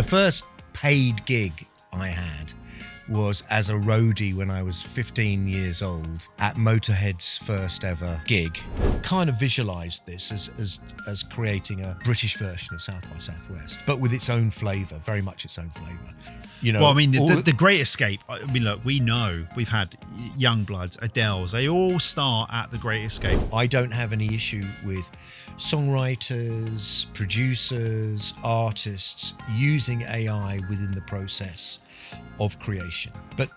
first paid gig I had was as a roadie when I was 15 years old at Motörhead's first ever gig. Kind of visualised this as creating a British version of South by Southwest, but with its own flavour, very much its own flavour. You know, well, I mean, the Great Escape, I mean, look, we know we've had Youngbloods, Adele's, they all start at the Great Escape. I don't have any issue with songwriters, producers, artists using AI within the process of creation, but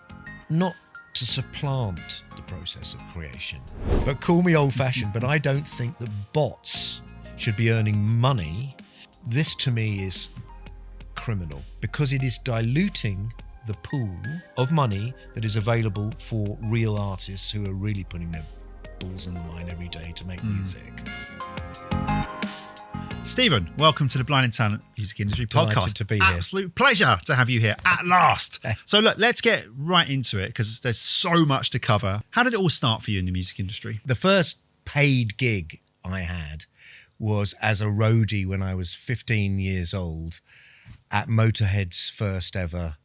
not to supplant the process of creation. But call me old-fashioned, but I don't think that bots should be earning money. This to me is criminal because it is diluting the pool of money that is available for real artists who are really putting their balls on the line every day to make music. Stephen, welcome to the Blind and Talent Music Industry Delighted Podcast. to be here. Absolute pleasure to have you here at last. So look, let's get right into it because there's so much to cover. How did it all start for you in the music industry? The first paid gig I had was as a roadie when I was 15 years old at Motörhead's first ever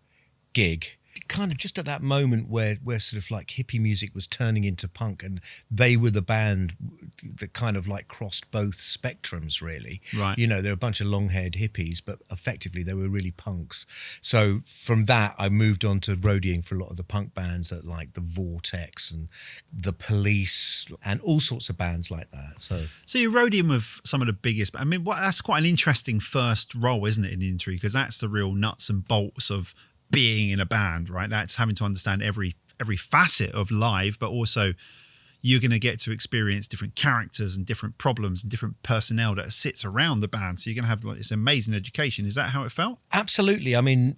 gig. Kind of just at that moment where sort of like hippie music was turning into punk, and they were the band that kind of like crossed both spectrums, really. Right. You know, they're a bunch of long-haired hippies, but effectively they were really punks. So from that, I moved on to roadieing for a lot of the punk bands that like the Vortex and the Police and all sorts of bands like that. So you're roadieing with some of the biggest. I mean, that's quite an interesting first role, isn't it, in the industry? Because that's the real nuts and bolts of being in a band, right? That's having to understand every facet of live, but also you're going to get to experience different characters and different problems and different personnel that sits around the band. So you're going to have like this amazing education. Is that how it felt? Absolutely. I mean,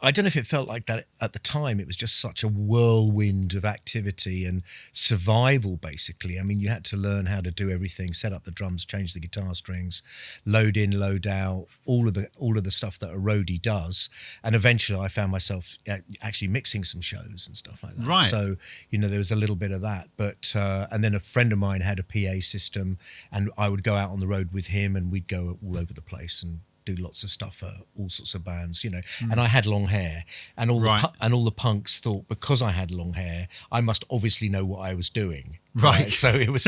I don't know if it felt like that at the time. It was just such a whirlwind of activity and survival, basically. I mean, you had to learn how to do everything, set up the drums, change the guitar strings, load in, load out, all of the stuff that a roadie does. And eventually I found myself actually mixing some shows and stuff like that. Right. So, you know, there was a little bit of that. But and then a friend of mine had a PA system, and I would go out on the road with him, and we'd go all over the place and do lots of stuff for all sorts of bands, you know. And I had long hair, and all the punks thought because I had long hair, I must obviously know what I was doing. Right. So it was,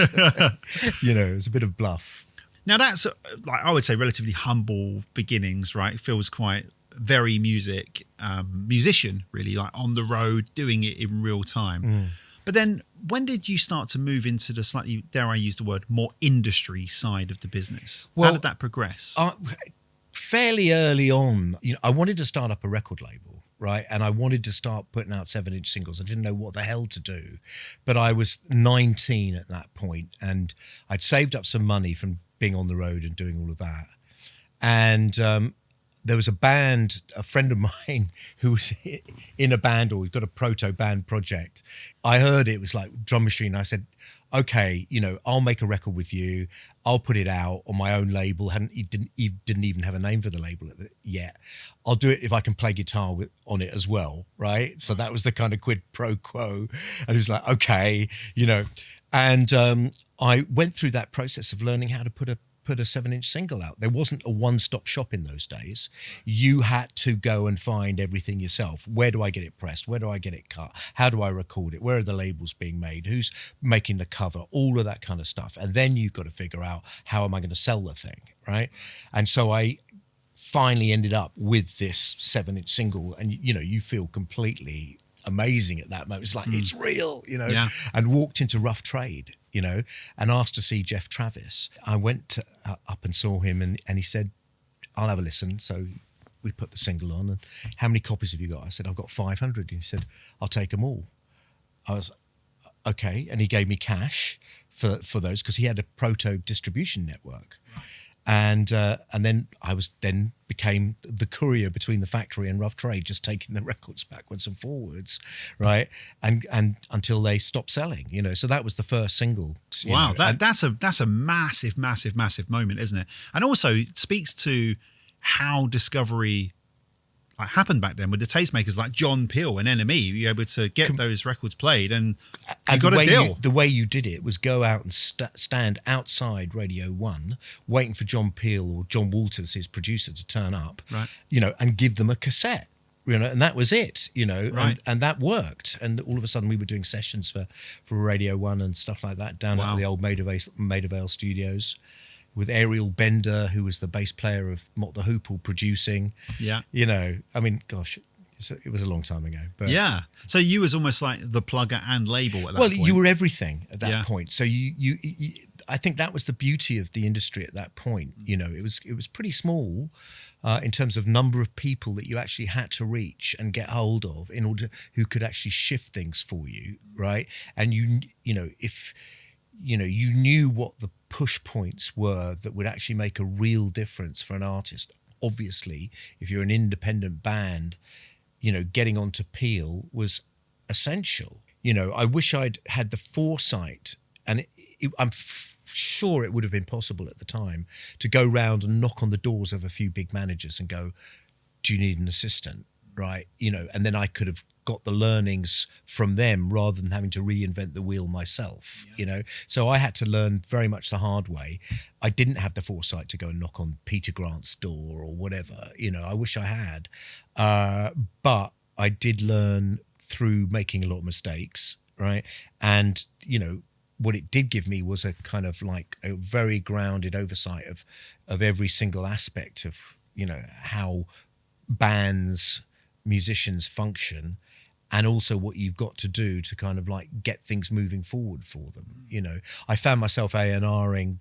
you know, it was a bit of bluff. Now that's, like, I would say relatively humble beginnings, right? It feels quite very musician, really, like on the road, doing it in real time. But then when did you start to move into the slightly, dare I use the word, more industry side of the business? Well, how did that progress? Fairly early on, you know, I wanted to start up a record label, right? And I wanted to start putting out 7-inch singles. I didn't know what the hell to do, but I was 19 at that point, and I'd saved up some money from being on the road and doing all of that. And there was a friend of mine who was in a band, or he's got a proto band project. I heard it was like Drum Machine. I said, okay, you know, I'll make a record with you. I'll put it out on my own label. He didn't even have a name for the label yet. I'll do it if I can play guitar on it as well, right? So that was the kind of quid pro quo. And he was like, okay, you know. And I went through that process of learning how to put a 7-inch single out. There wasn't a one-stop shop in those days. You had to go and find everything yourself. Where do I get it pressed? Where do I get it cut? How do I record it? Where are the labels being made? Who's making the cover? All of that kind of stuff. And then you've got to figure out, how am I going to sell the thing, right? And so I finally ended up with this 7-inch single, and you know, you feel completely amazing at that moment. It's like, it's real, you know. Yeah. And walked into Rough Trade, you know, and asked to see Jeff Travis. I went up and saw him, and he said, I'll have a listen. So we put the single on, and how many copies have you got? I said, I've got 500. And he said, I'll take them all. I was, okay. And he gave me cash for those, because he had a proto distribution network. And then I became the courier between the factory and Rough Trade, just taking the records backwards and forwards, right? And until they stopped selling, you know. So that was the first single. Wow, that's a massive moment, isn't it? And also it speaks to how discovery happened back then with the tastemakers like John Peel and NME. You were able to get those records played, and you got a deal. The way you did it was go out and stand outside Radio 1, waiting for John Peel or John Walters, his producer, to turn up, right? And give them a cassette. And that was it, right. and that worked. And all of a sudden we were doing sessions for Radio 1 and stuff like that down at the old Maida Vale studios with Ariel Bender, who was the bass player of Mott the Hoople, producing. Yeah. I mean, gosh, it was a long time ago. But yeah. So you was almost like the plugger and label at that point. point. Well, you were everything at that point. So you I think that was the beauty of the industry at that point. It was pretty small in terms of number of people that you actually had to reach and get hold of in order who could actually shift things for you, right? And if you knew what the push points were that would actually make a real difference for an artist. Obviously, if you're an independent band, getting onto Peel was essential. I wish I'd had the foresight, and I'm sure it would have been possible at the time to go round and knock on the doors of a few big managers and go, do you need an assistant? Right. And then I could have got the learnings from them rather than having to reinvent the wheel myself, So I had to learn very much the hard way. I didn't have the foresight to go and knock on Peter Grant's door or whatever, I wish I had. But I did learn through making a lot of mistakes. Right. And, what it did give me was a kind of like a very grounded oversight of every single aspect of, how bands, musicians function, and also what you've got to do to kind of like get things moving forward for them. I found myself A&Ring.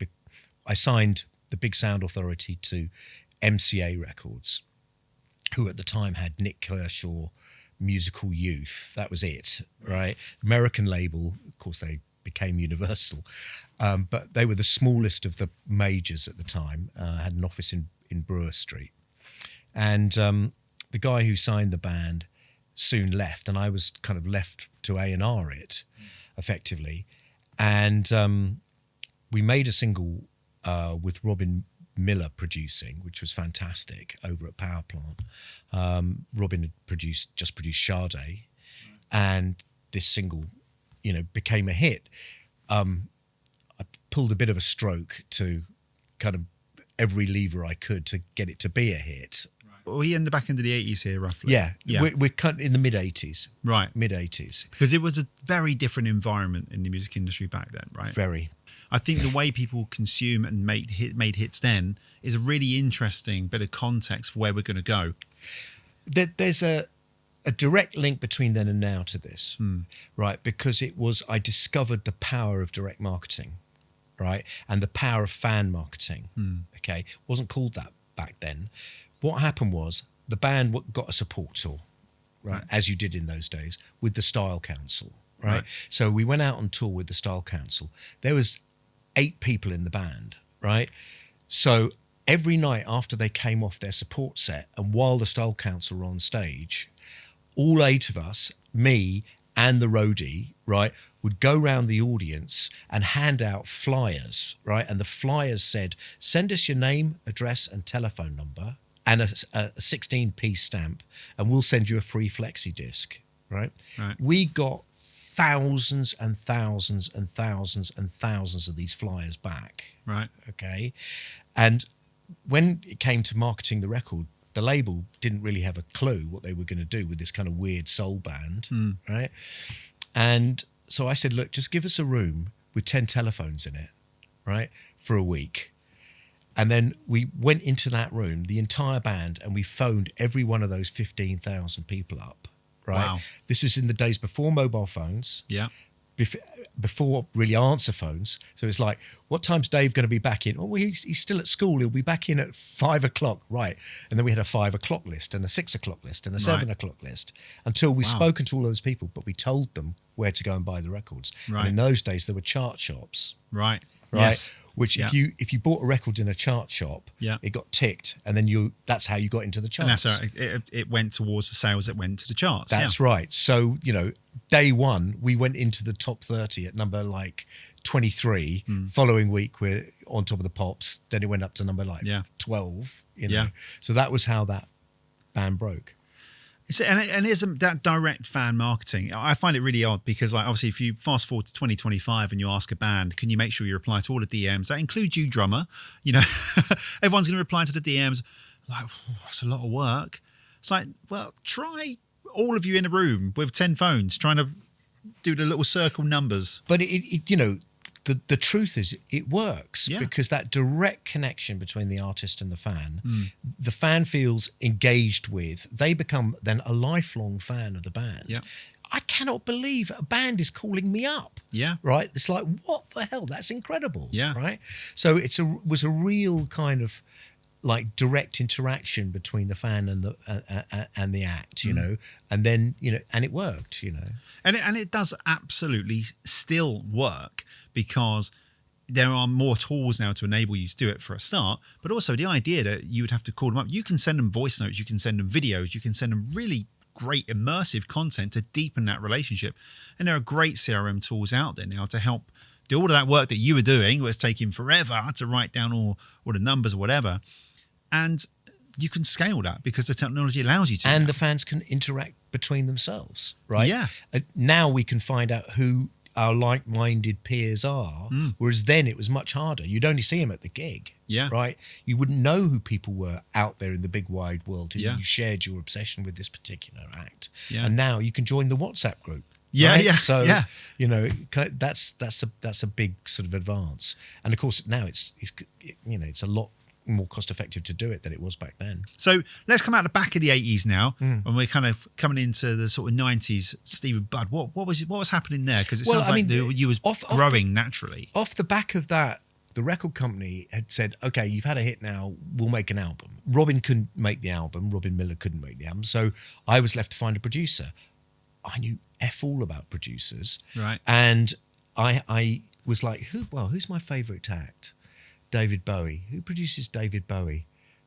I signed the big sound authority to MCA Records, who at the time had Nick Kershaw, Musical Youth. That was it, right? American label, of course, they became Universal, but they were the smallest of the majors at the time. Had an office in Brewer Street, and the guy who signed the band soon left, and I was kind of left to A&R it effectively. And we made a single with Robin Miller producing, which was fantastic, over at Power Plant. Robin had just produced Sade, and this single, became a hit. I pulled a bit of a stroke to kind of every lever I could to get it to be a hit. Well, we end back into the 80s here, roughly. Yeah. We're cut in the mid-80s. Right. Mid-80s. Because it was a very different environment in the music industry back then, right? Very. I think the way people consume and made hits then is a really interesting bit of context for where we're going to go. There's a direct link between then and now to this, right? Because I discovered the power of direct marketing, right? And the power of fan marketing, okay? It wasn't called that back then. What happened was the band got a support tour, right? As you did in those days, with the Style Council, right? So we went out on tour with the Style Council. There was 8 people in the band, right? So every night after they came off their support set and while the Style Council were on stage, all 8 of us, me and the roadie, right, would go round the audience and hand out flyers, right? And the flyers said, send us your name, address and telephone number and a 16p stamp, and we'll send you a free flexi disc, right? We got thousands and thousands and thousands and thousands of these flyers back. Right. Okay. And when it came to marketing the record, the label didn't really have a clue what they were going to do with this kind of weird soul band, right? And so I said, look, just give us a room with 10 telephones in it, right, for a week. And then we went into that room, the entire band, and we phoned every one of those 15,000 people up, right? Wow. This was in the days before mobile phones. Yeah. Before really answer phones. So it's like, what time's Dave going to be back in? Oh, well, he's still at school. He'll be back in at 5 o'clock. Right. And then we had a 5 o'clock list and a 6 o'clock list and a 7 o'clock list until we'd spoken to all those people, but we told them where to go and buy the records. Right. And in those days, there were chart shops. Right. Right. Yes. Which if you bought a record in a chart shop, it got ticked, and then that's how you got into the charts. And that's right. It went towards the sales that went to the charts. That's right. So, day one, we went into the top 30 at number like 23. Following week, we're on top of the pops. Then it went up to number 12, So that was how that band broke. And it isn't that direct fan marketing. I find it really odd because, like, obviously, if you fast forward to 2025 and you ask a band, can you make sure you reply to all the DMs? That includes you, drummer. You know, everyone's going to reply to the DMs. Like, that's a lot of work. It's like, well, try all of you in a room with 10 phones trying to do the little circle numbers. But it you know, the truth is it works because that direct connection between the artist and the fan feels engaged with, they become then a lifelong fan of the band. Yeah. I cannot believe a band is calling me up. Yeah. Right? It's like, what the hell? That's incredible. Yeah. Right? So was a real kind of like direct interaction between the fan and the act, you know, and then, you know, and it worked, you know. And it does absolutely still work because there are more tools now to enable you to do it for a start, but also the idea that you would have to call them up. You can send them voice notes, you can send them videos, you can send them really great immersive content to deepen that relationship. And there are great CRM tools out there now to help do all of that work that you were doing, where it's taking forever to write down all the numbers or whatever. And you can scale that because the technology allows you to. And now. the fans can interact between themselves, right? Yeah. Now we can find out who our like-minded peers are, whereas then it was much harder. You'd only see them at the gig, right? You wouldn't know who people were out there in the big wide world who you shared your obsession with this particular act. Yeah. And now you can join the WhatsApp group. Yeah, right? yeah. So yeah. you know that's a big sort of advance. And of course now it's you know, it's a lot more cost effective to do it than it was back then. So let's come out the back of the 80s now, and we're kind of coming into the sort of 90s. Steve and Bud, what was happening there? Because it sounds like you was growing naturally. Off the back of that, the record company had said, "Okay, you've had a hit now. We'll make an album." Robin couldn't make the album. Robin Miller couldn't make the album, so I was left to find a producer. I knew F all about producers, right? And I was like, who's my favourite act? David Bowie. Who produces David Bowie?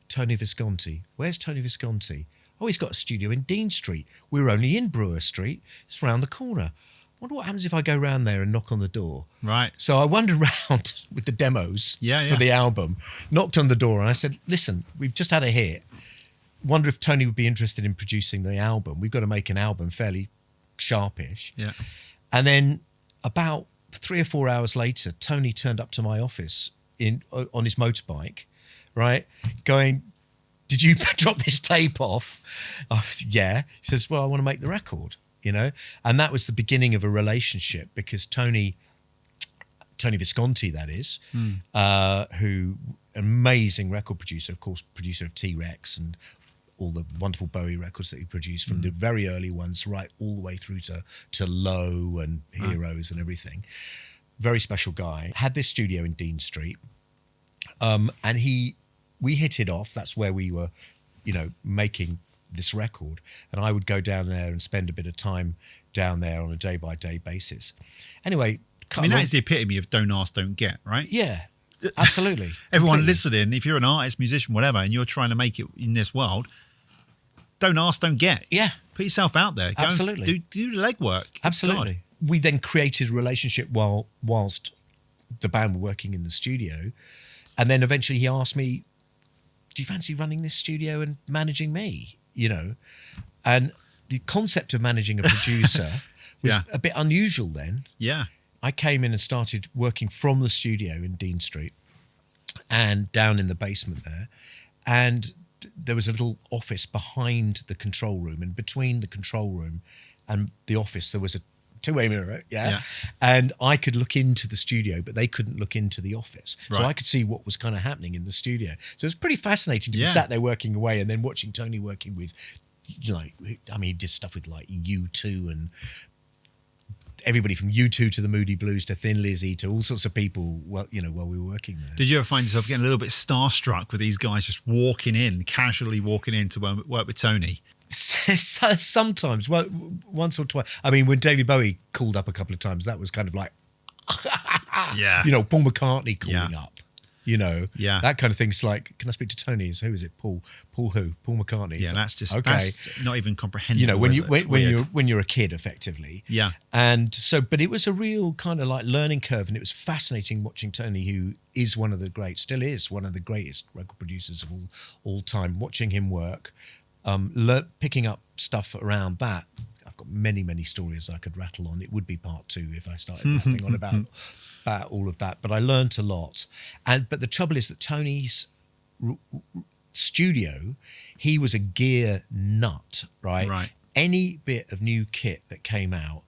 Tony Visconti. Where's Tony Visconti? Oh, he's got a studio in Dean Street. We're only in Brewer Street. It's round the corner. Wonder what happens if I go round there and knock on the door. Right. So I wandered round with the demos for the album, knocked on the door, and I said, listen, we've just had a hit. Wonder if Tony would be interested in producing the album. We've got to make an album fairly sharpish. Yeah. And then about 3 or 4 hours later, Tony turned up to my office on his motorbike, right? Going, did you drop this tape off? I said, yeah. He says, well, I want to make the record, you know? And that was the beginning of a relationship because Tony Visconti, that is, who, amazing record producer, of course, producer of T-Rex and all the wonderful Bowie records that he produced from the very early ones right all the way through to Low and Heroes and everything. Very special guy. Had this studio in Dean Street. And we hit it off. That's where we were, you know, making this record. And I would go down there and spend a bit of time down there on a day-by-day basis. Anyway. I mean, that is the epitome of don't ask, don't get, right? Yeah, absolutely. Everyone listening, if you're an artist, musician, whatever, and you're trying to make it in this world, don't ask, don't get. Yeah. Put yourself out there. Go absolutely. Do the legwork. Absolutely. God. We then created a relationship whilst the band were working in the studio. And then eventually he asked me, do you fancy running this studio and managing me? You know? And the concept of managing a producer was a bit unusual then. Yeah. I came in and started working from the studio in Dean Street and down in the basement there. And there was a little office behind the control room, and between the control room and the office there was a two-way mirror, and I could look into the studio, but they couldn't look into the office. Right. So I could see what was kind of happening in the studio. So it was pretty fascinating to be sat there working away and then watching Tony working with, you know, I mean, he did stuff with like U2 and everybody from U2 to the Moody Blues to Thin Lizzy to all sorts of people, well, you know, while we were working there. Did you ever find yourself getting a little bit starstruck with these guys just casually walking in to work with Tony? Sometimes, well, once or twice. I mean, when David Bowie called up a couple of times, that was kind of like, you know, Paul McCartney calling up. You know, that kind of thing's like, can I speak to Tony? Who is it? Paul who? Paul McCartney. Yeah, that's just that's not even comprehensible. You know, when you're a kid, effectively. Yeah. And so, but it was a real kind of like learning curve, and it was fascinating watching Tony, who is one of the greatest record producers of all time. Watching him work, picking up stuff around that. I've got many stories I could rattle on. It would be part 2 if I started rattling on about all of that. But I learned a lot. But the trouble is that Tony's studio, he was a gear nut, right? Right. Any bit of new kit that came out,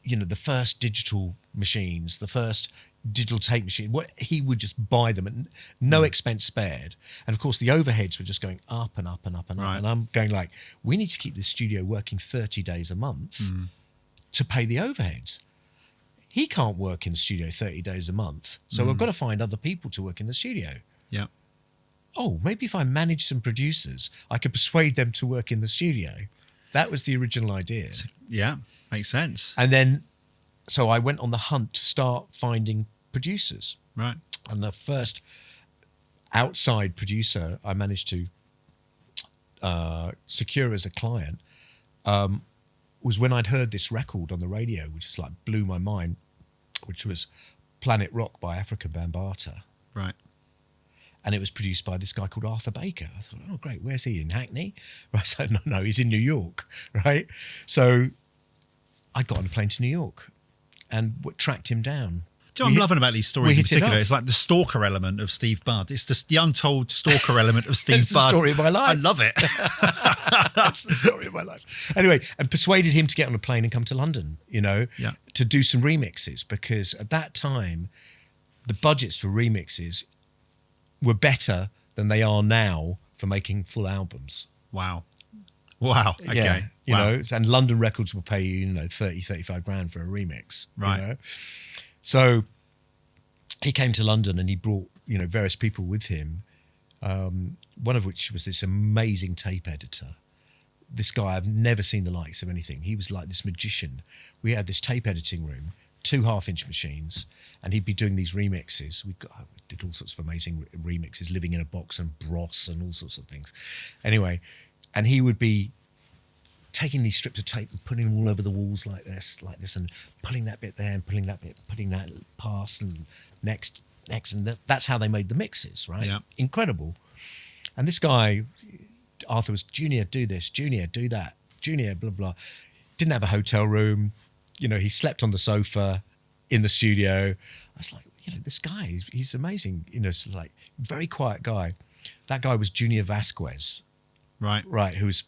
the first digital machines, the first digital tape machine, he would just buy them and no expense spared. And of course the overheads were just going up and up and up and up. Right. And I'm going like, we need to keep this studio working 30 days a month to pay the overheads. He can't work in the studio 30 days a month. So I've got to find other people to work in the studio. Yeah. Oh, maybe if I manage some producers, I could persuade them to work in the studio. That was the original idea. Yeah, makes sense. And then, so I went on the hunt to start finding producers. Right. And the first outside producer I managed to secure as a client was when I'd heard this record on the radio, which just like blew my mind, which was Planet Rock by African Bambaataa. Right. And it was produced by this guy called Arthur Baker. I thought, oh, great, where's he? In Hackney? Right, so no, he's in New York, right? So I got on a plane to New York and tracked him down. Do you know what I'm loving about these stories in particular? It It's like the stalker element of Steve Budd. It's the untold stalker element of Steve It's the Budd. story of my life. I love it. That's the story of my life. Anyway, and persuaded him to get on a plane and come to London, to do some remixes, because at that time, the budgets for remixes were better than they are now for making full albums. Wow. Okay. Yeah, you Wow. know, and London Records will pay you, 30, 35 grand for a remix. Right. So he came to London and he brought, various people with him. One of which was this amazing tape editor. This guy, I've never seen the likes of anything. He was like this magician. We had this tape editing room, 2 half-inch machines, and he'd be doing these remixes. We did all sorts of amazing remixes, Living in a Box and Bros and all sorts of things. Anyway, and he would be taking these strips of tape and putting them all over the walls like this, and pulling that bit there and pulling that bit, putting that past and next, and that's how they made the mixes, right? Yeah. Incredible. And this guy, Arthur, was Junior, do this, Junior, do that, Junior, blah, blah. Didn't have a hotel room. He slept on the sofa in the studio. I was like, this guy, he's amazing. Sort of like very quiet guy. That guy was Junior Vasquez. Right. Who's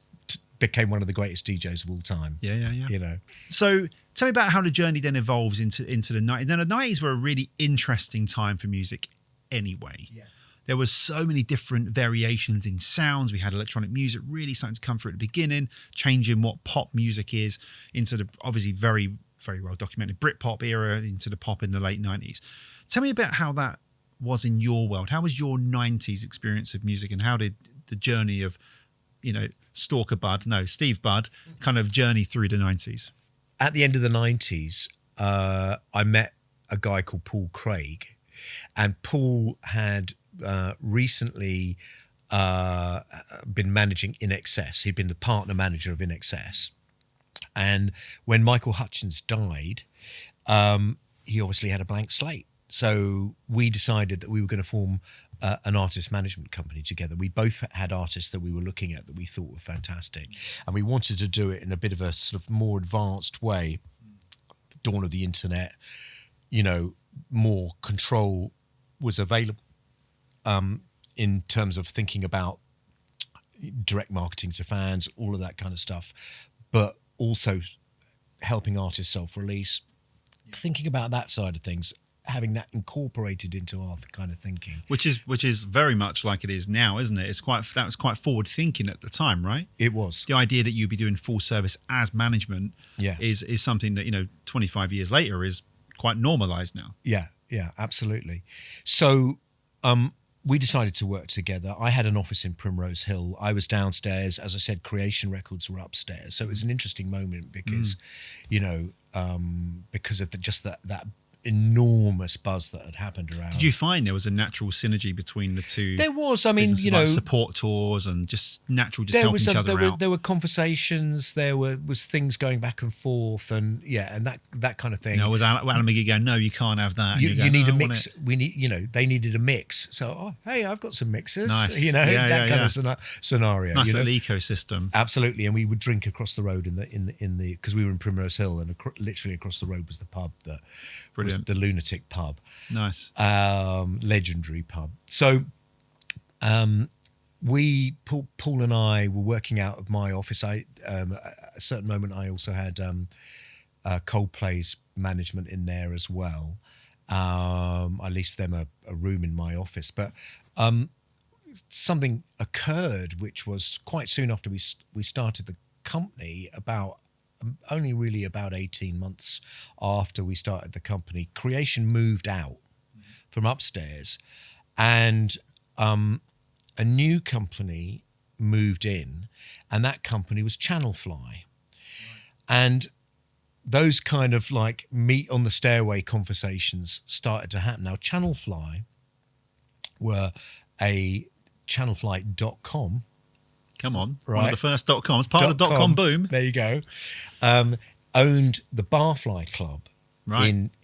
became one of the greatest DJs of all time. Yeah. So tell me about how the journey then evolves into the 90s. Then the 90s were a really interesting time for music anyway. Yeah. There was so many different variations in sounds. We had electronic music really starting to come through at the beginning, changing what pop music is into the obviously very, very well documented Britpop era into the pop in the late 90s. Tell me about how that was in your world. How was your 90s experience of music, and how did the journey of, Steve Budd kind of journey through the 90s? At the end of the 90s, I met a guy called Paul Craig, and Paul had recently been managing In Excess. He'd been the partner manager of In Excess. And when Michael Hutchence died, he obviously had a blank slate. So we decided that we were going to form an artist management company together. We both had artists that we were looking at that we thought were fantastic. And we wanted to do it in a bit of a sort of more advanced way. Dawn of the internet, more control was available in terms of thinking about direct marketing to fans, all of that kind of stuff, but also helping artists self-release, thinking about that side of things, having that incorporated into our kind of thinking, which is very much like it is now, isn't it? That was quite forward thinking at the time, right? It was. The idea that you'd be doing full service as management is something that 25 years later is quite normalized now. Yeah, absolutely. So we decided to work together. I had an office in Primrose Hill. I was downstairs. As I said, Creation Records were upstairs. So it was an interesting moment because, because of just that enormous buzz that had happened around. Did you find there was a natural synergy between the two? There was. I mean, like support tours and just natural, just helping each other out. There were conversations. There was things going back and forth, and that kind of thing. Was Alan McGee going, no, you can't have that? You need a mix. We need. They needed a mix. So, hey, I've got some mixers. Nice. That kind of scenario. Nice little ecosystem. Absolutely, and we would drink across the road in the because we were in Primrose Hill, and literally across the road was the pub that. Brilliant. The Lunatic Pub. Nice. Legendary pub. So Paul and I were working out of my office. At a certain moment, I also had Coldplay's management in there as well. I leased them a room in my office. But something occurred, which was quite soon after we started the company, only really about 18 months after we started the company. Creation moved out from upstairs, and a new company moved in, and that company was ChannelFly. And those kind of like meet on the stairway conversations started to happen. Now, ChannelFly were a ChannelFly.com. Come on, right. One of the first .coms, part of the .com boom. There you go. Owned the Barfly Club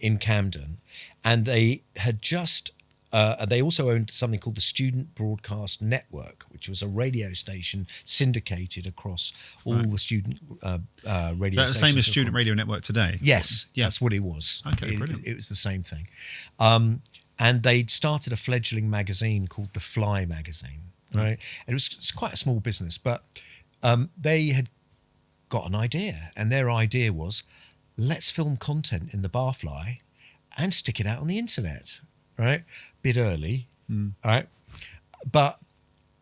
in Camden, and they had just. They also owned something called the Student Broadcast Network, which was a radio station syndicated across all the student radio stations. Is that the same as Student Radio Network today? Yes, that's what it was. Okay, brilliant. It was the same thing. And they'd started a fledgling magazine called The Fly magazine. Right, and it's quite a small business, but they had got an idea, and their idea was, let's film content in the Barfly and stick it out on the internet. Right, bit early, right, but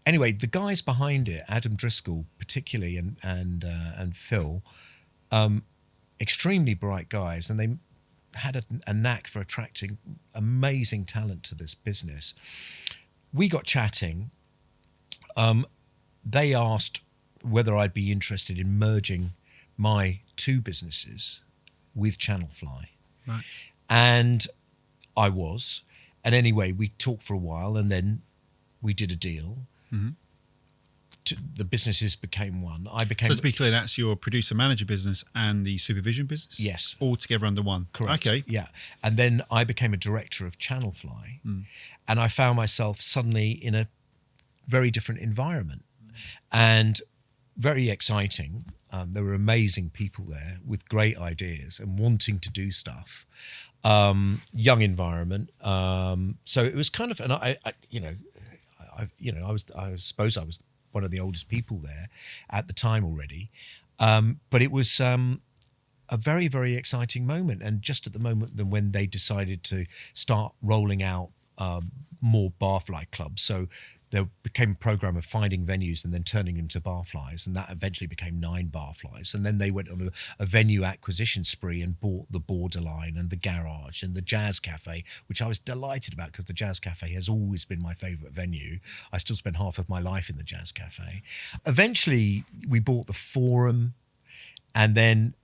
anyway, the guys behind it, Adam Driscoll particularly, and Phil, extremely bright guys, and they had a knack for attracting amazing talent to this business. We got chatting. They asked whether I'd be interested in merging my two businesses with ChannelFly. Right. And I was. And anyway, we talked for a while, and then we did a deal. Mm-hmm. The businesses became one. So to be clear, that's your producer-manager business and the SuperVision business? Yes. All together under one? Correct. Okay. Yeah. And then I became a director of ChannelFly, and I found myself suddenly in a very different environment and very exciting. There were amazing people there with great ideas and wanting to do stuff. Young environment. So it was kind of, and I suppose I was one of the oldest people there at the time already. But it was a very, very exciting moment. And just at the moment when they decided to start rolling out more Barfly clubs. So there became a program of finding venues and then turning them to Barflies, and that eventually became 9 Barflies. And then they went on a venue acquisition spree and bought the Borderline and the Garage and the Jazz Cafe, which I was delighted about because the Jazz Cafe has always been my favourite venue. I still spend half of my life in the Jazz Cafe. Eventually, we bought the Forum, and then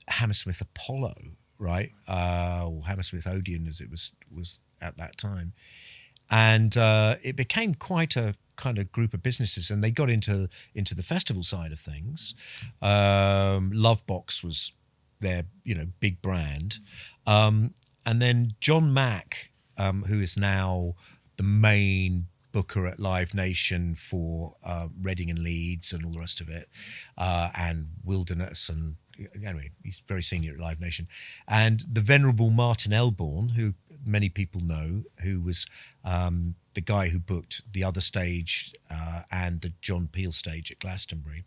Hammersmith Apollo, right? Or Hammersmith Odeon, as it was at that time. And it became quite a kind of group of businesses, and they got into the festival side of things. Lovebox was their big brand, and then John Mack, who is now the main booker at Live Nation for Reading and Leeds and all the rest of it, and Wilderness, and anyway, he's very senior at Live Nation, and the venerable Martin Elborn, who many people know, who was the guy who booked the Other Stage and the John Peel stage at Glastonbury,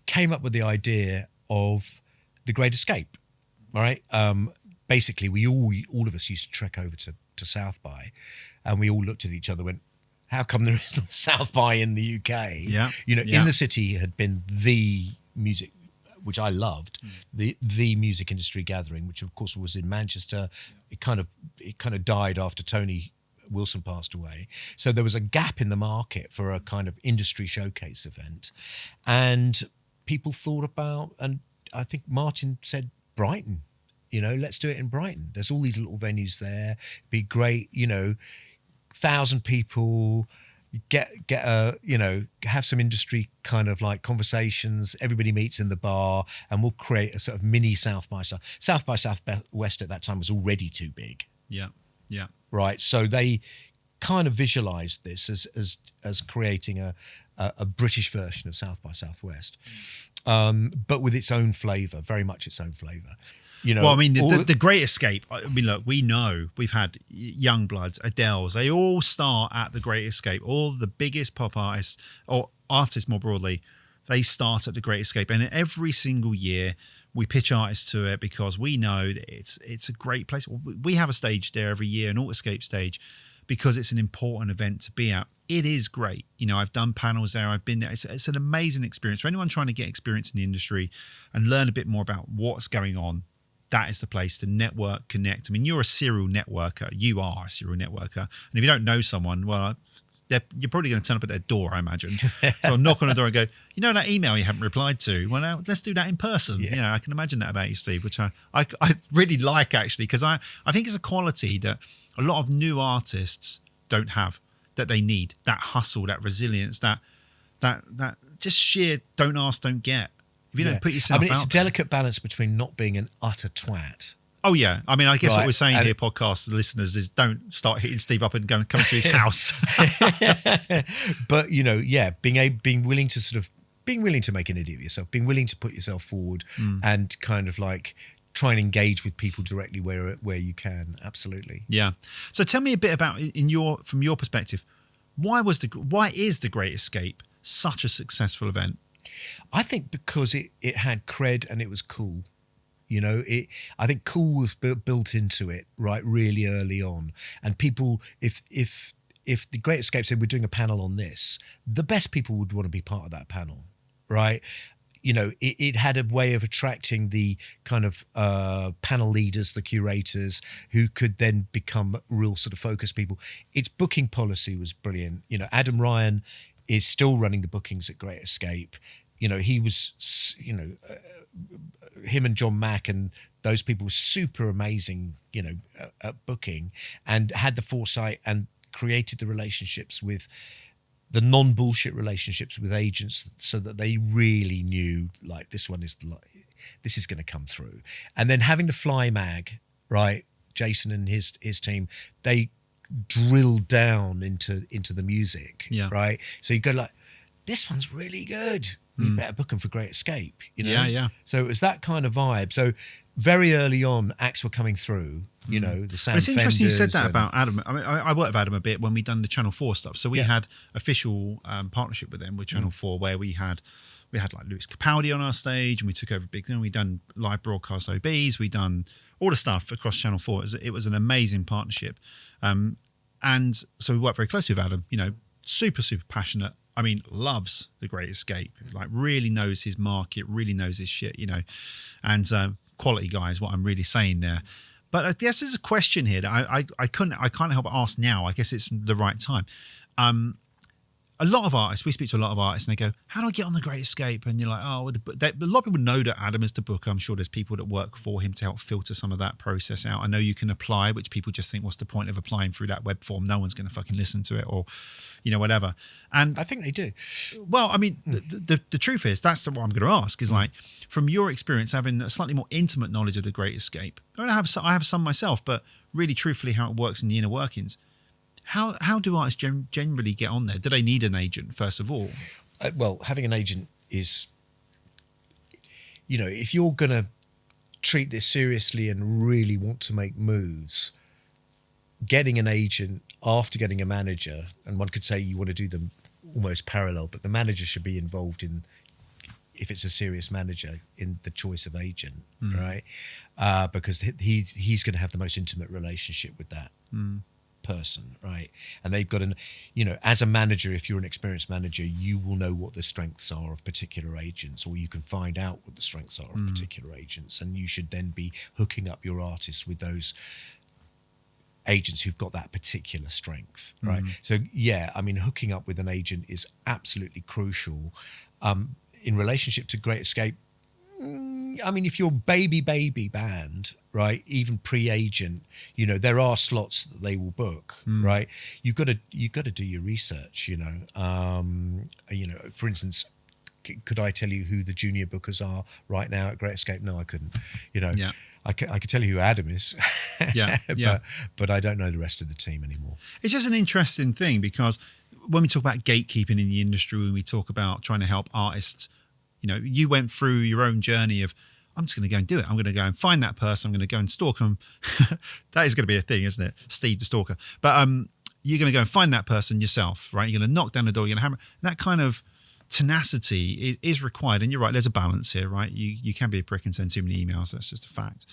came up with the idea of the Great Escape. All right, basically, we all of us used to trek over to South by, and we all looked at each other, and went, "How come there isn't a South by in the UK?" Yeah, In the city had been the music, which I loved, the music industry gathering, which of course was in Manchester. It kind of died after Tony Wilson passed away. So there was a gap in the market for a kind of industry showcase event. And people thought about, and I think Martin said Brighton let's do it in Brighton. There's all these little venues there. It'd be great, 1,000 people, get a, have some industry kind of like conversations. Everybody meets in the bar, and we'll create a sort of mini South by Southwest at that time was already too big. Yeah. Right. So they kind of visualized this as creating a British version of South by Southwest, but with its own flavour, very much its own flavour. Well, I mean, the Great Escape. I mean, look, we know we've had Youngbloods, Adele's. They all start at the Great Escape. All the biggest pop artists, or artists more broadly, they start at the Great Escape. And every single year, we pitch artists to it because we know that it's a great place. We have a stage there every year, an Alt Escape stage, because it's an important event to be at. It is great. I've done panels there. I've been there. It's an amazing experience. For anyone trying to get experience in the industry and learn a bit more about what's going on, that is the place to network, connect. I mean, you're a serial networker. You are a serial networker. And if you don't know someone, well, you're probably going to turn up at their door, I imagine. So I'll knock on the door and go, that email you haven't replied to? Well, now let's do that in person. Yeah, I can imagine that about you, Steve, which I really like, actually, because I think it's a quality that a lot of new artists don't have, that they need. That hustle, that resilience, that just sheer don't ask, don't get. If you don't put yourself out, it's a delicate balance between not being an utter twat. Oh, yeah. I mean, I guess what we're saying here, podcast listeners, is don't start hitting Steve up and come to his house. But, being willing to make an idiot of yourself, being willing to put yourself forward and kind of like try and engage with people directly where you can. Absolutely. Yeah. So tell me a bit about, from your perspective, why is the Great Escape such a successful event? I think because it had cred and it was cool. I think cool was built into it really early on. And people, if the Great Escape said we're doing a panel on this, the best people would want to be part of that panel, right? It had a way of attracting the kind of panel leaders, the curators, who could then become real sort of focus people. Its booking policy was brilliant. Adam Ryan is still running the bookings at Great Escape. He was, him and John Mack and those people were super amazing, at booking, and had the foresight and created the relationships with the non-bullshit relationships with agents, so that they really knew like this is going to come through. And then having the Fly Mag, right? Jason and his team, they drilled down into the music, right? So you go like, this one's really good. You better book them for Great Escape, Yeah. So it was that kind of vibe. So very early on, acts were coming through, the Sam It's interesting you said that Fenders about Adam. I mean, I worked with Adam a bit when we done the Channel 4 stuff. So we had official partnership with them, with Channel 4, where we had like Lewis Capaldi on our stage, and we took over a big thing. We done live broadcast OBs. We done all the stuff across Channel 4. It was an amazing partnership. And so we worked very closely with Adam, super, super passionate. I mean, loves the Great Escape, like really knows his market, really knows his shit, and quality guy is what I'm really saying there. But I guess there's a question here that I can't help but ask now. I guess it's the right time. A lot of artists, we speak to a lot of artists, and they go, how do I get on the Great Escape? And you're like, a lot of people know that Adam is the booker. I'm sure there's people that work for him to help filter some of that process out. I know you can apply, which people just think, what's the point of applying through that web form? No one's going to fucking listen to it, or, whatever. And I think they do. Well, I mean, the truth is, that's what I'm going to ask, is like, from your experience, having a slightly more intimate knowledge of the Great Escape, I have some myself, but really truthfully how it works in the inner workings. How do artists generally get on there? Do they need an agent, first of all? Well, having an agent is, if you're going to treat this seriously and really want to make moves, getting an agent after getting a manager, and one could say you want to do them almost parallel, but the manager should be involved in, if it's a serious manager, in the choice of agent, right? Because he's going to have the most intimate relationship with that person, right? And they've got as a manager, if you're an experienced manager, you will know what the strengths are of particular agents, or you can find out what the strengths are of particular agents, and you should then be hooking up your artists with those agents who've got that particular strength, right? So hooking up with an agent is absolutely crucial. In relationship to Great Escape, I mean, if you're baby band, right, even pre-agent, you know, there are slots that they will book, right? You've got to do your research, you know, for instance, could I tell you who the junior bookers are right now at Great Escape? No, I couldn't, you know. Yeah. I could tell you who Adam is, but I don't know the rest of the team anymore. It's just an interesting thing because when we talk about gatekeeping in the industry, when we talk about trying to help artists, you know, you went through your own journey of, I'm just going to go and do it. I'm going to go and find that person. I'm going to go and stalk them. That is going to be a thing, isn't it? Steve the stalker. But you're going to go and find that person yourself, right? You're going to knock down the door. You're going to hammer. That kind of tenacity is required. And you're right, there's a balance here, right? You can be a prick and send too many emails. That's just a fact.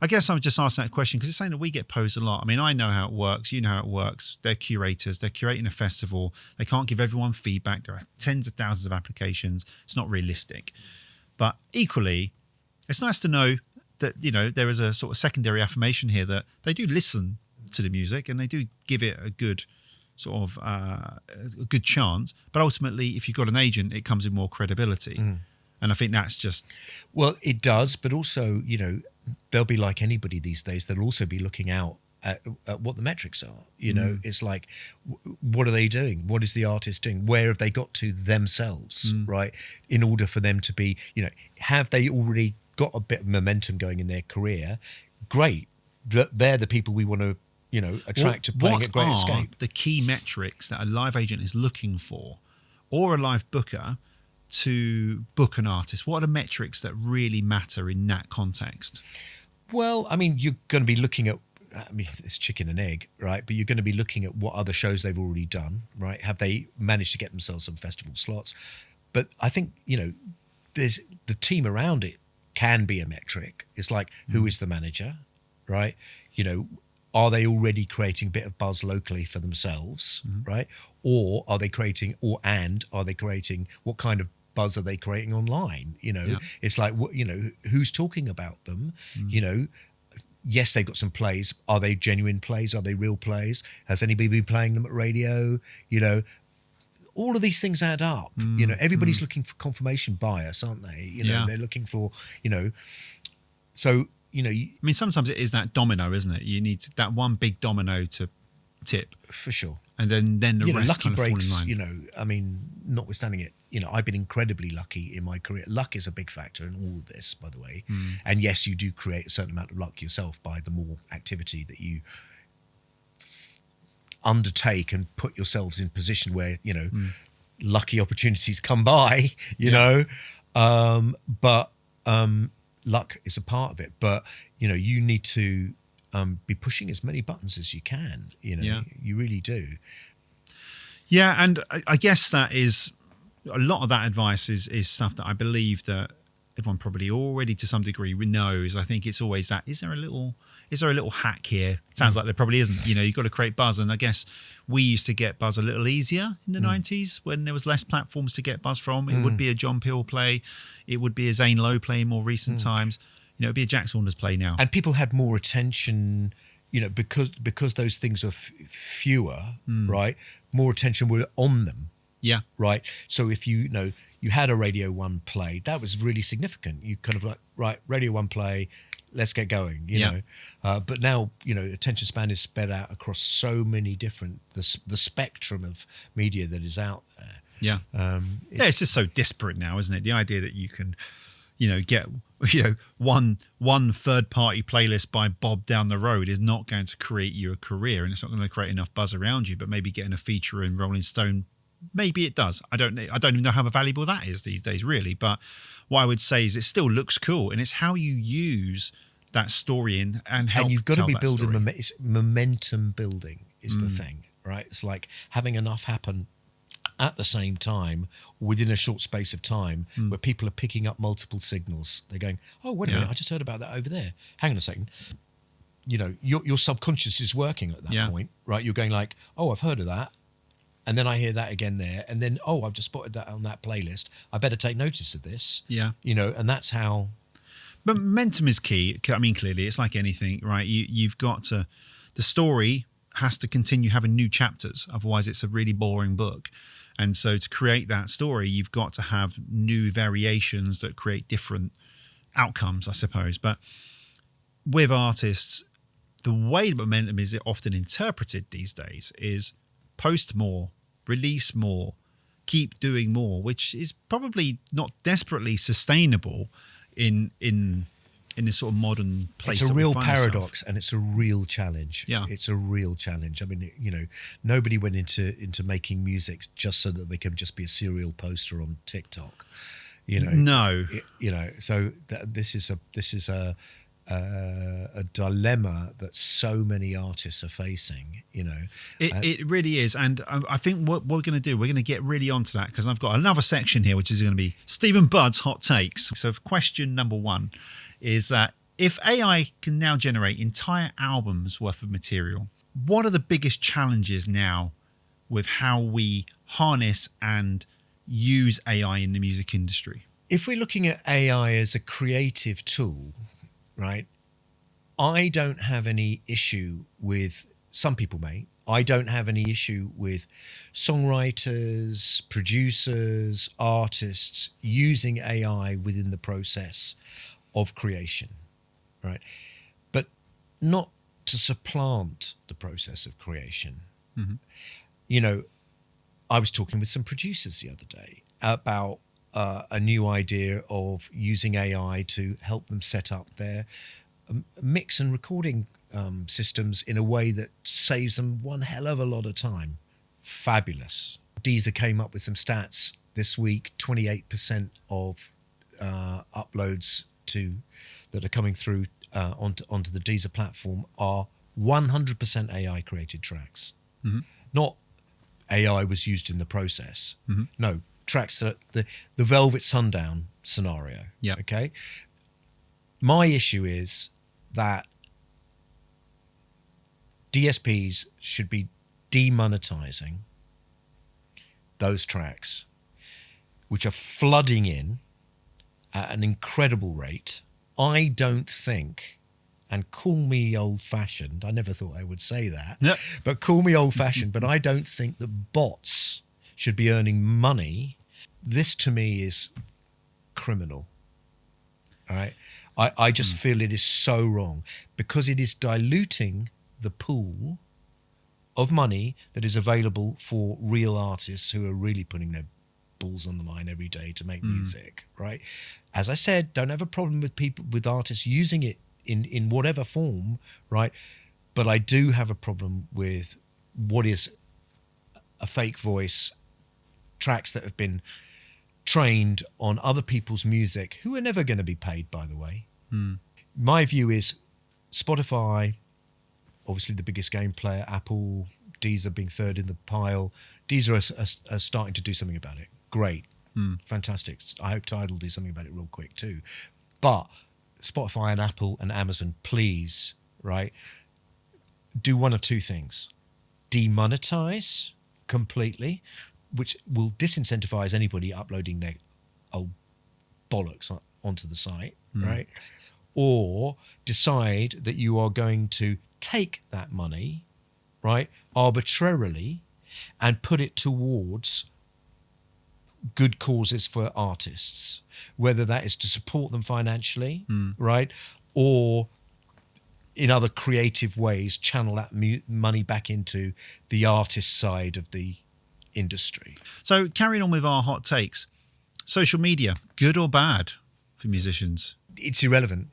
I guess I would just ask that question because it's something that we get posed a lot. I mean, I know how it works. You know how it works. They're curators. They're curating a festival. They can't give everyone feedback. There are tens of thousands of applications. It's not realistic. But equally, it's nice to know that, you know, there is a sort of secondary affirmation here that they do listen to the music and they do give it a good sort of a good chance. But ultimately, if you've got an agent, it comes with more credibility. And I think that's just... Well, it does, but also, you know, they'll be like anybody these days. They'll also be looking out at what the metrics are. You know, it's like, what are they doing? What is the artist doing? Where have they got to themselves, right? In order for them to be, you know, have they already got a bit of momentum going in their career? Great. They're the people we want to, you know, attract to playing at Great Escape. What are the key metrics that a live agent is looking for, or a live booker, to book an artist? What are the metrics that really matter in that context? Well, I mean, you're going to be looking at, I mean, it's chicken and egg, right? But you're going to be looking at what other shows they've already done, right? Have they managed to get themselves some festival slots? But I think, you know, there's the team around it can be a metric. It's like, who is the manager, right? You know, are they already creating a bit of buzz locally for themselves, right? Or are they creating, are they creating, what kind of buzz are they creating online? You know, it's like, you know, who's talking about them? You know, yes, they've got some plays. Are they genuine plays? Are they real plays? Has anybody been playing them at radio? You know, all of these things add up. You know, everybody's looking for confirmation bias, aren't they? You know, they're looking for, you know, so, you know. I mean, sometimes it is that domino, isn't it? You need that one big domino to tip. For sure. And then the you know, rest lucky kind of breaks, fall in line. you know, I mean, notwithstanding it, you know, I've been incredibly lucky in my career. Luck is a big factor in all of this, by the way. And yes, you do create a certain amount of luck yourself by the more activity that you undertake and put yourselves in position where, you know, lucky opportunities come by, you know. But luck is a part of it. But, you know, you need to be pushing as many buttons as you can, you know, you really do. Yeah, and I guess that is a lot of that advice is stuff that I believe that everyone probably already to some degree knows. I think it's always that, is there a little hack here? Sounds like there probably isn't. You know, you've got to create buzz, and I guess we used to get buzz a little easier in the 90s when there was less platforms to get buzz from. It would be a John Peel play, it would be a Zane Lowe play in more recent times. You know, it'd be a Jack Saunders play now. And people had more attention, you know, because those things were fewer, right? More attention were on them. Yeah. Right. So if you know, you had a Radio 1 play, that was really significant. You kind of like, right, Radio 1 play, let's get going, you know. But now, you know, attention span is spread out across so many different, the spectrum of media that is out there. Yeah. It's just so disparate now, isn't it? The idea that you can, you know, get, you know, one third party playlist by Bob down the road is not going to create you a career, and it's not going to create enough buzz around you. But maybe getting a feature in Rolling Stone, maybe it does. I don't even know how valuable that is these days, really. But what I would say is it still looks cool, and it's how you use that story and help. And you've got to be building it's momentum building is the thing, right? It's like having enough happen at the same time within a short space of time where people are picking up multiple signals. They're going, oh, wait a minute, I just heard about that over there. Hang on a second. You know, your subconscious is working at that point, right? You're going like, oh, I've heard of that. And then I hear that again there. And then, oh, I've just spotted that on that playlist. I better take notice of this. Yeah. You know, and that's how... But momentum is key. I mean, clearly, it's like anything, right? You've got to... The story has to continue having new chapters. Otherwise, it's a really boring book. And so to create that story, you've got to have new variations that create different outcomes, I suppose. But with artists, the way momentum is often interpreted these days is post more, release more, keep doing more, which is probably not desperately sustainable in this sort of modern place. It's a real paradox, ourselves. and it's a real challenge. Yeah. It's a real challenge. I mean, nobody went into making music just so that they can just be a serial poster on TikTok. No. So this is a dilemma that so many artists are facing. It really is. And I think what we're going to do, we're going to get really onto that, because I've got another section here, which is going to be Stephen Budd's hot takes. So question number one is that if AI can now generate entire albums worth of material, what are the biggest challenges now with how we harness and use AI in the music industry? If we're looking at AI as a creative tool, right, I don't have any issue with, some people may, I don't have any issue with songwriters, producers, artists using AI within the process of creation, right? But not to supplant the process of creation. Mm-hmm. I was talking with some producers the other day about a new idea of using AI to help them set up their mix and recording systems in a way that saves them one hell of a lot of time. Fabulous. Deezer came up with some stats this week. 28% of uploads that are coming through onto the Deezer platform are 100% AI created tracks. Mm-hmm. Not AI was used in the process. Mm-hmm. No, tracks that the Velvet Sundown scenario. Yeah. Okay. My issue is that DSPs should be demonetizing those tracks, which are flooding in at an incredible rate. I don't think, and call me old-fashioned, I never thought I would say that, Yep. but call me old-fashioned, but I don't think that bots should be earning money. This to me is criminal. All right. I just feel it is so wrong, because it is diluting the pool of money that is available for real artists who are really putting their balls on the line every day to make music, right? As I said, don't have a problem with artists using it in whatever form, right? But I do have a problem with what is a fake voice, tracks that have been trained on other people's music, who are never going to be paid, by the way. My view is Spotify, obviously the biggest game player, Apple, Deezer being third in the pile. Deezer are starting to do something about it. Great. Fantastic. I hope Tidal do something about it real quick too. But Spotify and Apple and Amazon, please, right, do one of two things. Demonetize completely, which will disincentivize anybody uploading their old bollocks onto the site, right? Or decide that you are going to take that money, right, arbitrarily, and put it towards good causes for artists, whether that is to support them financially, right, or in other creative ways channel that money back into the artist side of the industry. So carrying on with our hot takes, social media, good or bad for musicians? It's irrelevant.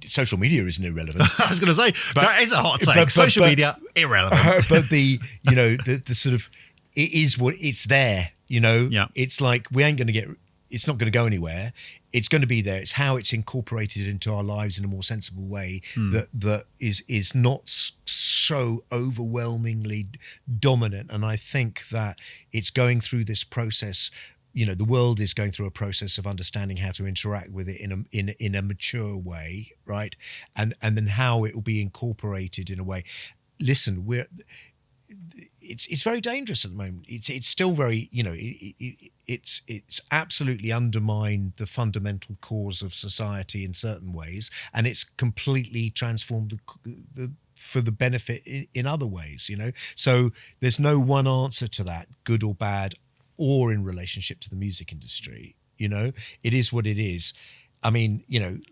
Social media isn't irrelevant. I was going to say, that is a hot take. Social media, irrelevant. But the sort of, it is what it's there, Yeah. It's like, we ain't going to it's not going to go anywhere. It's going to be there. It's how it's incorporated into our lives in a more sensible way that is not so overwhelmingly dominant. And I think that it's going through this process. The world is going through a process of understanding how to interact with it in a mature way, right? And then how it will be incorporated in a way. Listen, it's very dangerous at the moment. It's still very, it's absolutely undermined the fundamental cause of society in certain ways, and it's completely transformed for the benefit in other ways. So there's no one answer to that, good or bad, or in relationship to the music industry. It is what it is. I mean,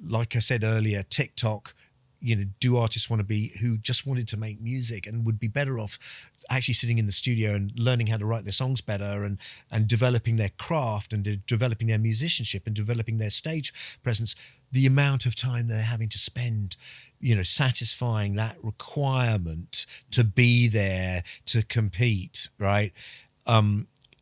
like I said earlier, TikTok, do artists want to be who just wanted to make music and would be better off actually sitting in the studio and learning how to write their songs better and developing their craft and developing their musicianship and developing their stage presence? The amount of time they're having to spend, satisfying that requirement to be there, to compete, right,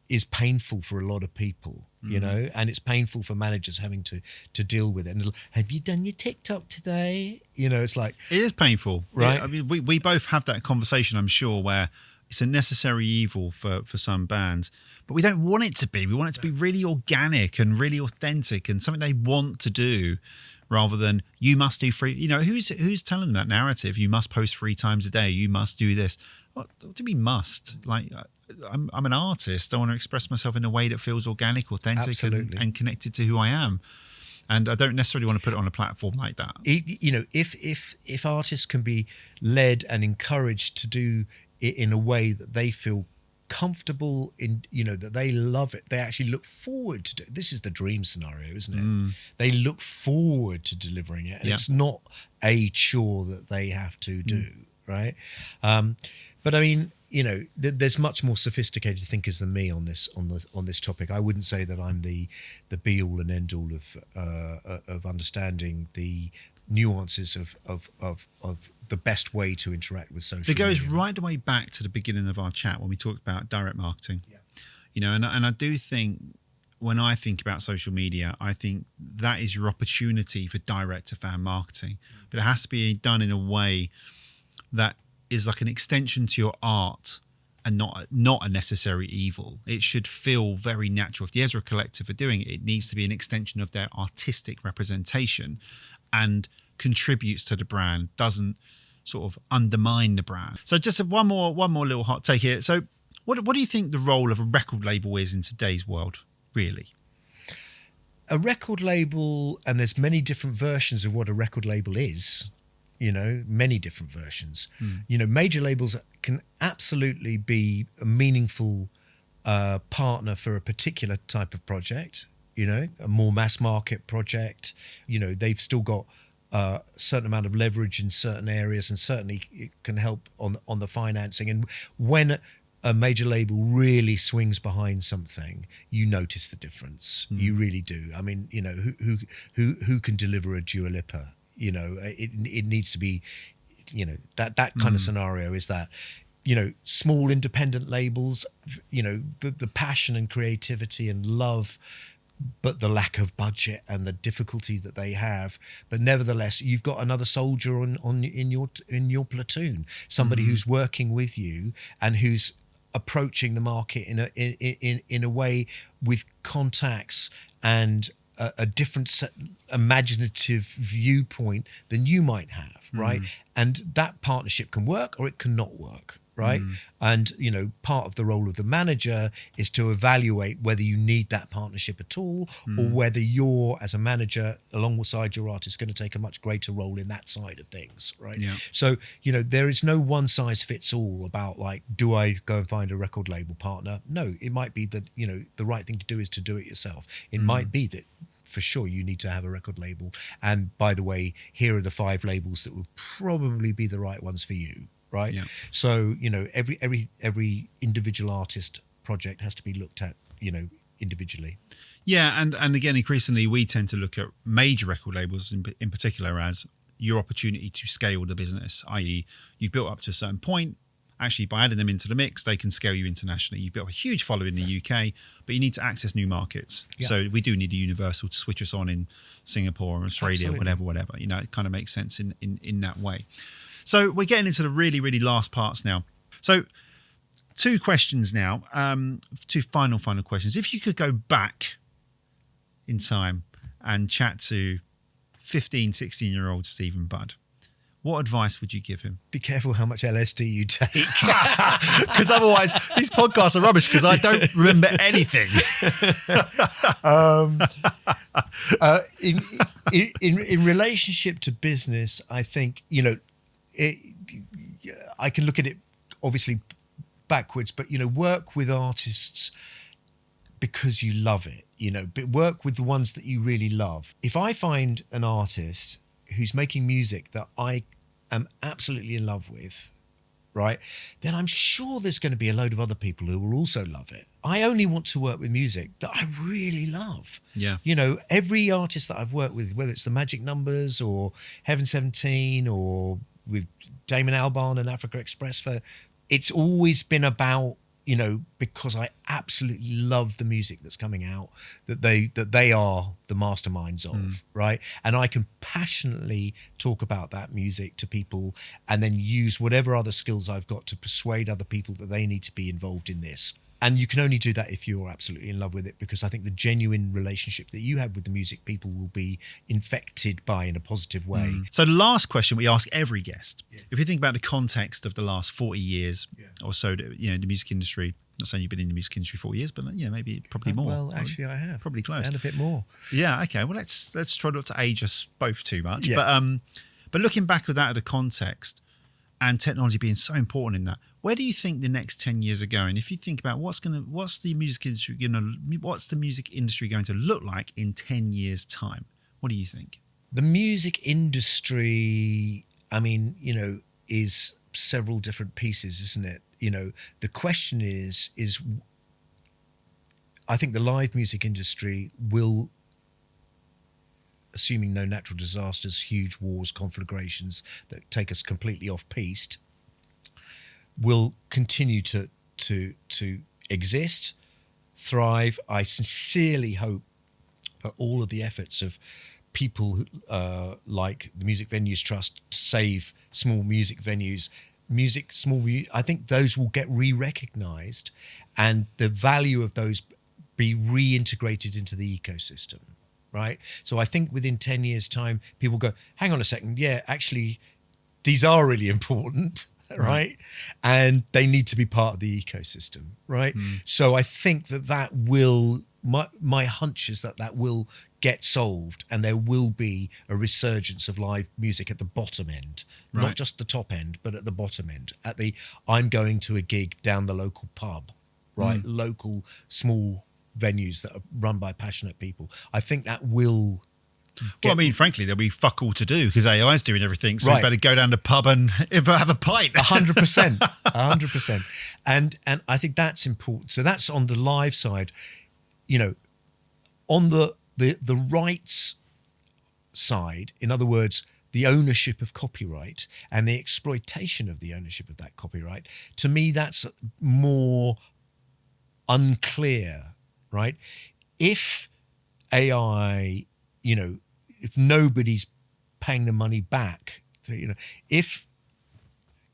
is painful for a lot of people. And it's painful for managers having to deal with it. And have you done your TikTok today? It's like, it is painful, right? Yeah, I mean, we both have that conversation, I'm sure, where it's a necessary evil for some bands, but we don't want it to be. We want it to be really organic and really authentic and something they want to do, rather than you must do free. Who's telling them that narrative? You must post 3 times a day. You must do this. What do you mean must? Like, I'm an artist. I want to express myself in a way that feels organic, authentic, and connected to who I am. And I don't necessarily want to put it on a platform like that. If artists can be led and encouraged to do it in a way that they feel comfortable in, that they love it, they actually look forward to it. This is the dream scenario, isn't it? They look forward to delivering it, and it's not a chore that they have to do, right? But I mean, there's much more sophisticated thinkers than me on this topic. I wouldn't say that I'm the be all and end all of understanding the nuances of the best way to interact with social media. It goes right the way back to the beginning of our chat when we talked about direct marketing. And I do think, when I think about social media, I think that is your opportunity for direct to fan marketing, but it has to be done in a way that is like an extension to your art and not a necessary evil. It should feel very natural. If the Ezra Collective are doing it, it needs to be an extension of their artistic representation and contributes to the brand, doesn't sort of undermine the brand. So just one more little hot take here. So what do you think the role of a record label is in today's world, really? A record label, and there's many different versions of what a record label is, many different versions. Major labels can absolutely be a meaningful partner for a particular type of project, a more mass market project. They've still got a certain amount of leverage in certain areas, and certainly it can help on the financing. And when a major label really swings behind something, you notice the difference. You really do. I mean, who can deliver a Dua Lipa? It needs to be, that kind of scenario is that, small independent labels, the passion and creativity and love, but the lack of budget and the difficulty that they have. But nevertheless, you've got another soldier in your platoon, somebody who's working with you and who's approaching the market in a way with contacts and a different imaginative viewpoint than you might have, right? And that partnership can work or it cannot work, right? And part of the role of the manager is to evaluate whether you need that partnership at all, or whether you're, as a manager alongside your artist, going to take a much greater role in that side of things, right? So there is no one size fits all about, like, do I go and find a record label partner? No, it might be that the right thing to do is to do it yourself. It might be that for sure you need to have a record label, and by the way, here are the 5 labels that would probably be the right ones for you, right? So every individual artist project has to be looked at individually. And again, increasingly we tend to look at major record labels in particular as your opportunity to scale the business, i.e. you've built up to a certain point. Actually, by adding them into the mix, they can scale you internationally. You've built a huge following in the UK, but you need to access new markets. So we do need a Universal to switch us on in Singapore or Australia, whatever. It kind of makes sense in that way. So we're getting into the really, really last parts now. So 2 questions now, 2 final questions. If you could go back in time and chat to 15, 16-year-old Stephen Budd, what advice would you give him? Be careful how much LSD you take. Because otherwise, these podcasts are rubbish because I don't remember anything. In relationship to business, I think, I can look at it obviously backwards, but, work with artists because you love it. but work with the ones that you really love. If I find an artist who's making music that I am absolutely in love with, right, then I'm sure there's going to be a load of other people who will also love it. I only want to work with music that I really love. Yeah. Every artist that I've worked with, whether it's the Magic Numbers or Heaven 17 or with Damon Albarn and Africa Express, it's always been about, because I absolutely love the music that's coming out, that they are the masterminds of, right? And I can passionately talk about that music to people and then use whatever other skills I've got to persuade other people that they need to be involved in this. And you can only do that if you're absolutely in love with it, because I think the genuine relationship that you have with the music, people will be infected by in a positive way. So the last question we ask every guest, if you think about the context of the last 40 years or so, the music industry, not saying you've been in the music industry 40 years, but maybe probably more. Well, actually I have. Probably close. And a bit more. Yeah, okay. Well, let's try not to age us both too much. Yeah. But looking back at that, at the context and technology being so important in that, where do you think the next 10 years are going? If you think about what's the music industry going to look like in 10 years' time? What do you think? The music industry, is several different pieces, isn't it? The question is I think the live music industry will, assuming no natural disasters, huge wars, conflagrations that take us completely off piste, will continue to exist, thrive. I sincerely hope that all of the efforts of people like the Music Venues Trust to save small music venues, I think those will get re-recognised and the value of those be reintegrated into the ecosystem, right? So I think within 10 years' time, people go, hang on a second, yeah, actually, these are really important. Right. And they need to be part of the ecosystem. Right. So I think that will, my hunch is that will get solved and there will be a resurgence of live music at the bottom end, not just the top end, but at the bottom end, I'm going to a gig down the local pub, right? Local small venues that are run by passionate people. I think that will. Frankly, there'll be fuck all to do because AI is doing everything. So we better go down to the pub and have a pint. 100%. 100%. And I think that's important. So that's on the live side. On the rights side, in other words, the ownership of copyright and the exploitation of the ownership of that copyright, to me, that's more unclear, right? If AI, if nobody's paying the money back, if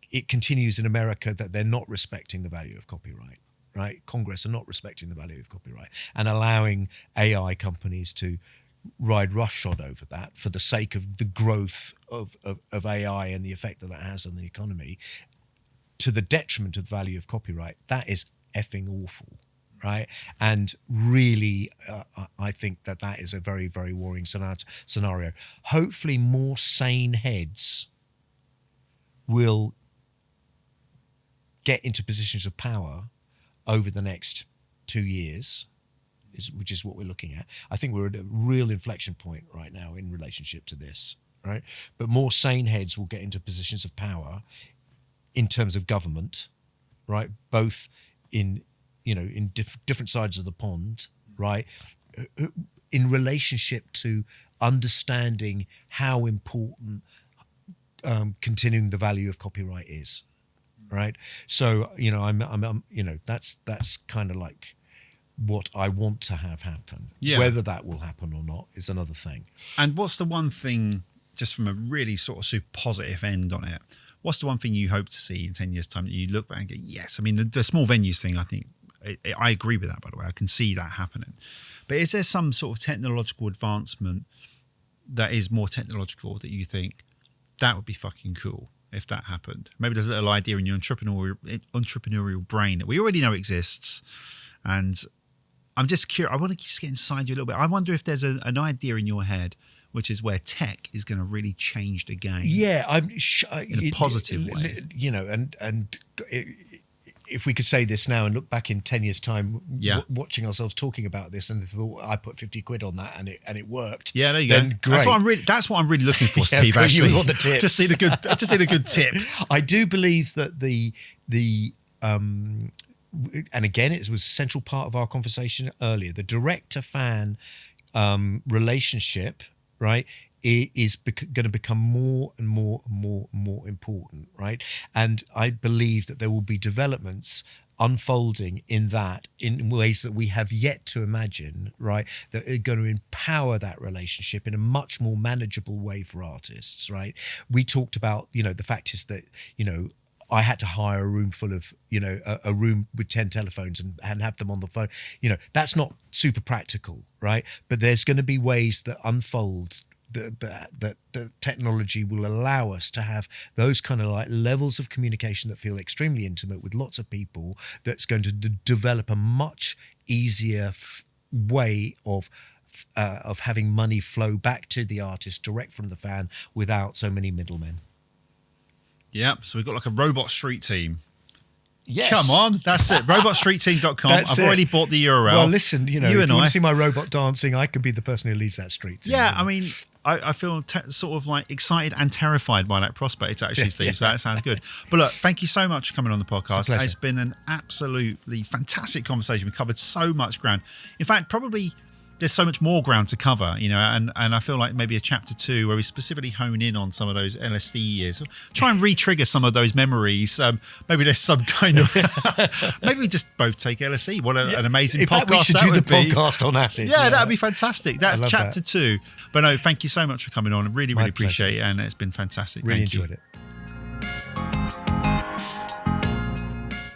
it continues in America that they're not respecting the value of copyright, right? Congress are not respecting the value of copyright and allowing AI companies to ride roughshod over that for the sake of the growth of AI and the effect that has on the economy to the detriment of the value of copyright. That is effing awful. Right. And really, I think that is a very, very worrying scenario. Hopefully more sane heads will get into positions of power over the next 2 years, which is what we're looking at. I think we're at a real inflection point right now in relationship to this. Right. But more sane heads will get into positions of power in terms of government. Right. Both in different sides of the pond, right? In relationship to understanding how important continuing the value of copyright is, right? So, that's kind of like what I want to have happen. Yeah. Whether that will happen or not is another thing. And what's the one thing, just from a really sort of super positive end on it, what's the one thing you hope to see in 10 years' time that you look back and go, yes? I mean, the small venues thing, I think, I agree with that, by the way. I can see that happening. But is there some sort of technological advancement that is more technological that you think that would be fucking cool if that happened? Maybe there's a little idea in your entrepreneurial brain that we already know exists. And I'm just curious. I want to just get inside you a little bit. I wonder if there's an idea in your head which is where tech is going to really change the game. Yeah, in a positive way. if we could say this now and look back in 10 years' time, Yeah. watching ourselves talking about this and thought I put 50 quid on that and it worked. Yeah, there you then go. Great. That's what I'm really looking for, Yeah, Steve. but you Actually, want the tips. just see the good tip. I do believe that and again, it was a central part of our conversation earlier. The director-fan relationship, right, is going to become more and more and more and more important, right? And I believe that there will be developments unfolding in ways that we have yet to imagine, right, that are going to empower that relationship in a much more manageable way for artists, right? We talked about, the fact is that, I had to hire a room full of, a room with 10 telephones and have them on the phone. That's not super practical, right? But there's going to be ways that unfold that the technology will allow us to have those kind of like levels of communication that feel extremely intimate with lots of people. That's going to develop a much easier way of having money flow back to the artist direct from the fan without so many middlemen. Yeah, so we've got like a robot street team. Yes. Come on, that's it. Robotstreetteam.com. I've already bought the URL. Well, listen, if and you I want to see my robot dancing, I could be the person who leads that street team. Yeah, I mean, I feel sort of like excited and terrified by that prospect, actually, Steve. So that sounds good. But look, thank you so much for coming on the podcast. It's been an absolutely fantastic conversation. We covered so much ground. In fact, probably there's so much more ground to cover, and I feel like maybe a chapter 2 where we specifically hone in on some of those LSD years, try and re-trigger some of those memories. Maybe there's some kind of maybe we just both take LSD. What an amazing in podcast! Fact, we should that do would the be. podcast on acid. Yeah, that'd be fantastic. That's chapter 2. But no, thank you so much for coming on. I really appreciate it, and it's been fantastic. Really Thank you. enjoyed it.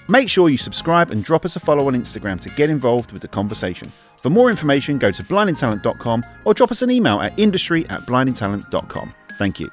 Make sure you subscribe and drop us a follow on Instagram to get involved with the conversation. For more information, go to blindingtalent.com or drop us an email at industry@blindingtalent.com. Thank you.